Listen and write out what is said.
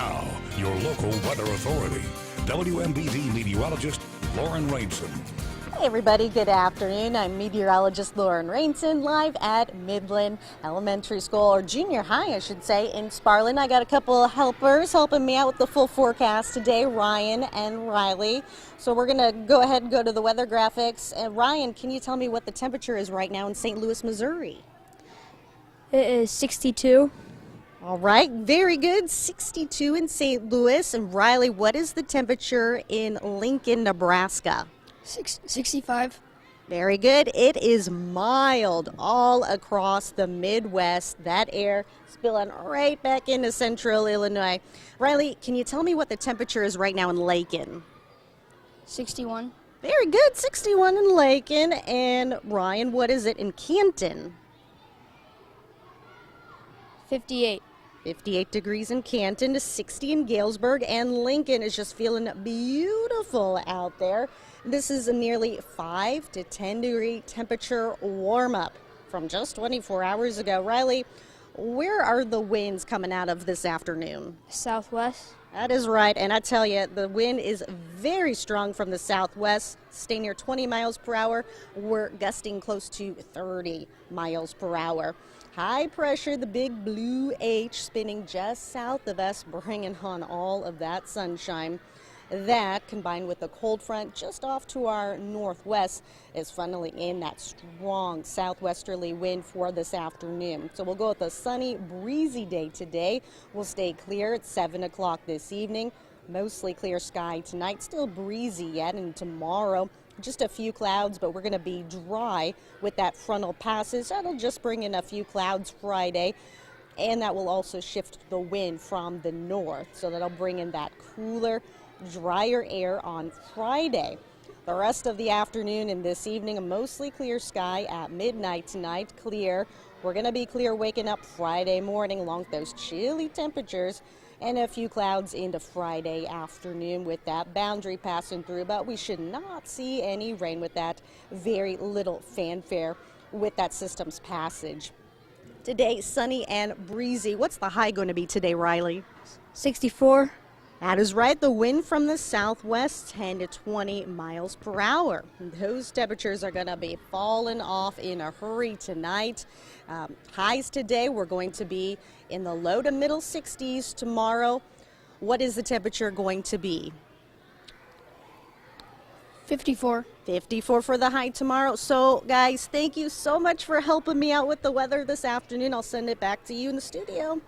Now, your local weather authority, WMBD meteorologist Lauren Rainson. Hey everybody, good afternoon. I'm Meteorologist Lauren Rainson, live at Midland Elementary School, or junior high I should say, in Sparland. I got a couple of helpers helping me out with the full forecast today, Ryan and Riley. So we're going to go ahead and go to the weather graphics. Ryan, can you tell me what the temperature is right now in St. Louis, Missouri? It is 62. All right, very good. 62 in St. Louis. And Riley, what is the temperature in Lincoln, Nebraska? 65. Very good. It is mild all across the Midwest. That air spilling right back into central Illinois. Riley, can you tell me what the temperature is right now in Lakin? 61. Very good. 61 in Lakin. And Ryan, what is it in Canton? 58. 58 degrees in Canton to 60 in Galesburg, and Lincoln is just feeling beautiful out there. This is a nearly 5 to 10 degree temperature warm up from just 24 hours ago. Riley, where are the winds coming out of this afternoon? Southwest. That is right, and I tell you, the wind is very strong from the southwest, staying near 20 miles per hour. We're gusting close to 30 miles per hour. High pressure, the big blue H, spinning just south of us, bringing on all of that sunshine. That, combined with the cold front just off to our northwest, is funneling in that strong southwesterly wind for this afternoon. So we'll go with a sunny, breezy day today. We'll stay clear at 7 o'clock this evening. Mostly clear sky tonight, still breezy yet, and tomorrow just a few clouds, but we're going to be dry with that frontal passage. That'll just bring in a few clouds Friday, and that will also shift the wind from the north. So that'll bring in that cooler, drier air on Friday. The rest of the afternoon and this evening, a mostly clear sky at midnight tonight. Clear. We're going to be clear waking up Friday morning along with those chilly temperatures, and a few clouds into Friday afternoon with that boundary passing through, but we should not see any rain with that. Very little fanfare with that system's passage. Today, sunny and breezy. What's the high going to be today, Riley? 64. That is right. The wind from the southwest, 10 to 20 miles per hour. Those temperatures are going to be falling off in a hurry tonight. Highs today, we're going to be in the low to middle 60s tomorrow. What is the temperature going to be? 54. 54 for the high tomorrow. So, guys, thank you so much for helping me out with the weather this afternoon. I'll send it back to you in the studio.